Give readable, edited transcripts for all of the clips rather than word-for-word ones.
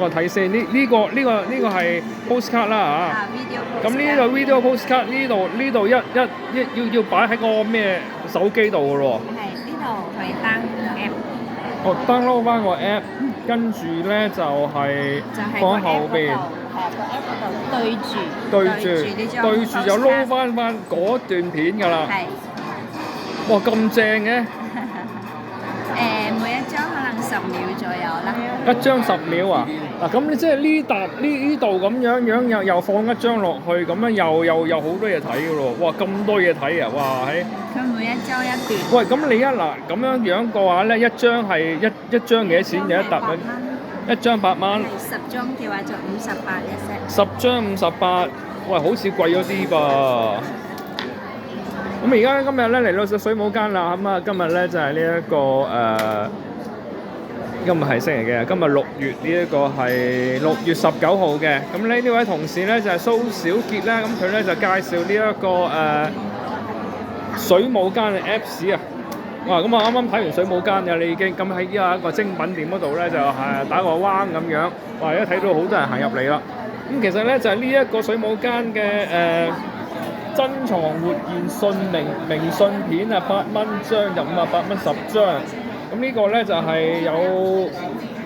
我睇先，呢個係 postcard 啦嚇。咁呢個 video postcard 呢度要擺喺個咩手機度嘅咯喎。係呢度可以 download app。我 download 翻個 app，跟住咧就係放喺後邊。個 app 嗰度對住就撈翻嗰段片㗎啦。係。哇，咁正嘅！每一張可能10秒左右啦。一張10秒啊！嗱，咁你即係呢度咁樣又放一張落去，咁樣又好多嘢睇㗎咯。哇，咁多嘢睇啊！哇，佢每一張一段。喂，咁你咁樣嘅話咧，一張係一張幾多錢？有一沓咧？一張8蚊。10張嘅話就58一 set。10張58，喂，好似貴咗啲噃。咁而家今日咧嚟到水舞間啦，咁啊今日咧就係呢一個今日係星期幾啊？今日6月呢一個係6月19號嘅。咁呢位同事咧就係蘇小傑咧，咁佢咧就介紹呢一個水舞間嘅 Apps 啊。哇！咁我啱啱睇完水舞間嘅，你已經咁喺依一個精品店嗰度咧就係打個彎咁樣，哇！一睇到好多人行入嚟啦。咁其實咧就係呢一個水舞間嘅珍藏活現信明信片啊，8蚊張就58蚊10張。咁呢個咧就係有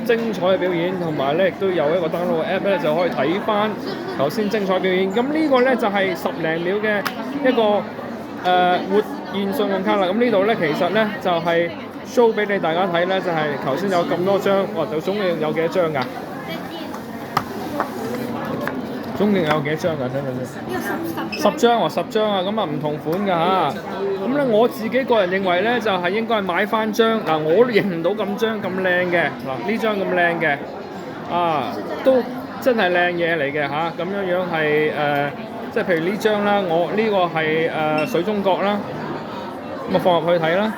精彩嘅表演，同埋咧亦都有一個 download app 咧就可以睇翻頭先精彩表演。咁呢個咧就係10零秒嘅一個活現信用卡啦。咁呢度咧其實咧就係 show 俾你大家睇咧，就係頭先有咁多張，哇！就總共有幾多張㗎？總共有幾多張㗎？睇睇先。10張喎，10張啊，咁啊唔同款㗎嚇。咁咧我自己個人認為咧，就係應該買翻張嗱，我都認唔到咁張咁靚嘅嗱，呢張咁靚嘅都真係靚嘢嚟嘅嚇。咁樣係即係譬如呢張啦，我呢個係水中國啦，咁啊放入去睇啦。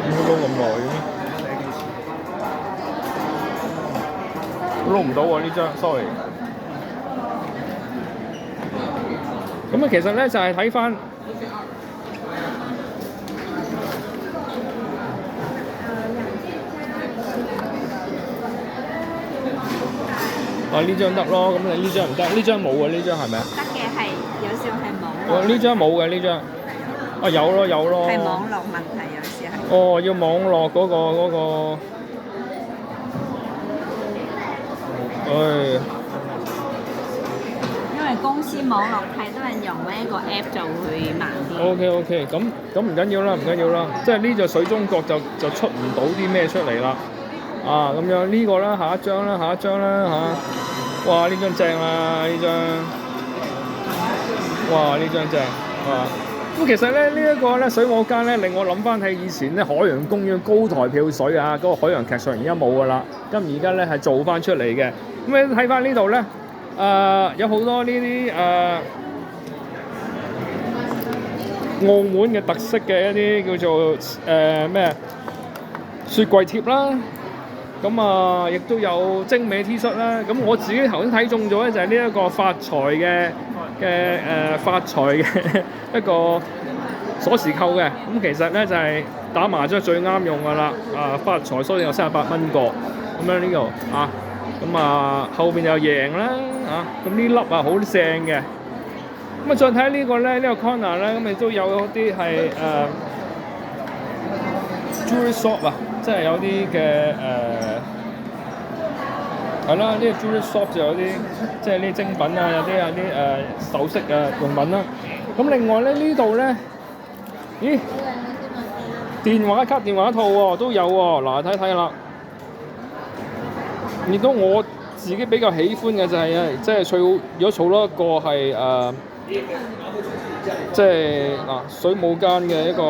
點解撈咁耐嘅？撈唔到喎呢張 ，sorry。咁啊，其實咧就係睇翻呢張得咯，咁你呢張唔得，呢張冇啊，呢張係咪啊？得嘅係有時係網絡。呢張冇嘅呢張，有咯。係網絡問題有時係。要網絡嗰個。因為公司網絡太多人用咧，個 app 就會慢啲。OK， 咁唔緊要啦，即係呢隻水中國就出唔到啲咩出嚟啦。咁樣呢個啦，下一張啦嚇。哇！呢張正啦，呢張。哇！呢張正。咁其實咧呢一個咧水舞間咧令我諗翻起以前咧海洋公園高台漂水啊，嗰個海洋劇場而家冇㗎啦。咁而家咧係做翻出嚟嘅。咁你睇翻呢度咧，有好多呢啲澳門嘅特色嘅一啲叫做咩雪櫃貼啦。咁亦都有精美 T 恤啦。咁我自己頭先睇中咗咧就係呢一個發財嘅一個鎖匙扣嘅。咁其實咧就係打麻雀最啱用㗎啦。發財鎖匙有38蚊個。咁樣呢度後邊又贏啦咁呢粒好正嘅。咁再睇下呢個咧，呢個 corner 咧，咁亦都有啲係jewelry shop 啊，即係有啲嘅係啦，呢個 jewelry shop 就有啲即係啲精品啊，有啲首飾用品啦。咁另外咧呢度咧，咦，電話卡、電話套喎都有喎。嗱，睇睇啦。亦都我自己比較喜歡嘅就係即係如果儲多一個係即係水舞間嘅一個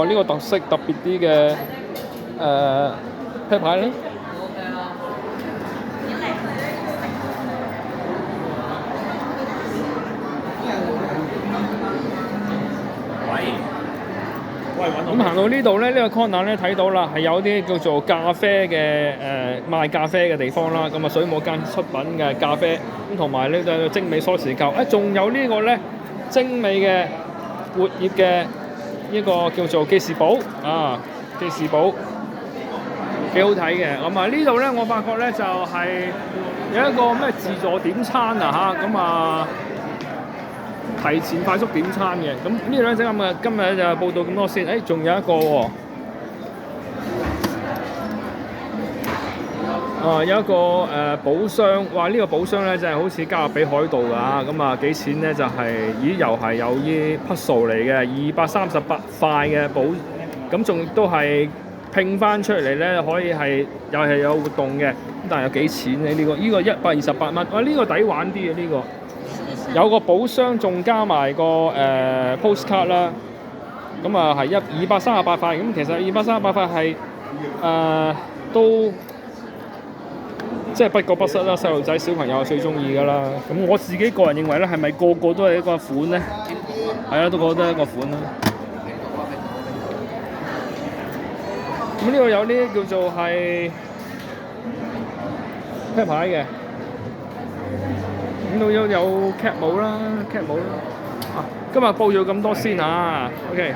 呢個特色特別啲嘅啤牌咧。咁行到呢度咧，呢個 corner 咧睇到啦，係有啲叫做咖啡嘅賣咖啡嘅地方啦。咁水舞間出品嘅咖啡，咁同埋呢個精美鎖匙扣。仲有呢個咧精美嘅活頁嘅呢個叫做記事簿記事簿。幾好睇嘅。咁啊呢度咧，我發覺咧就係、有一個咩自助點餐啊嚇，咁啊提前快速點餐嘅。咁呢度咧整今日就報道咁多先。誒，仲有一個喎。有一個寶箱，哇！呢個寶箱咧真係好似加勒比海盜㗎，咁啊幾錢咧就係、又係有啲匹數嚟嘅，238塊嘅寶，咁仲都係拼翻出嚟咧，可以係又係有活動嘅，但係有幾錢咧？呢個128蚊，哇！呢個抵玩啲嘅呢個，有個寶箱仲加埋個postcard 啦，咁啊係238塊，咁其實238塊係都。即係不過不失啦，細路仔小朋友係最中意㗎啦。咁我自己個人認為咧，係咪個個都係一個款咧？係啊，都覺得一個款啦。咁呢度有啲叫做係啤牌嘅，咁度有 cap 帽啦，cap 帽啦。今日報咗咁多先啊 ，OK。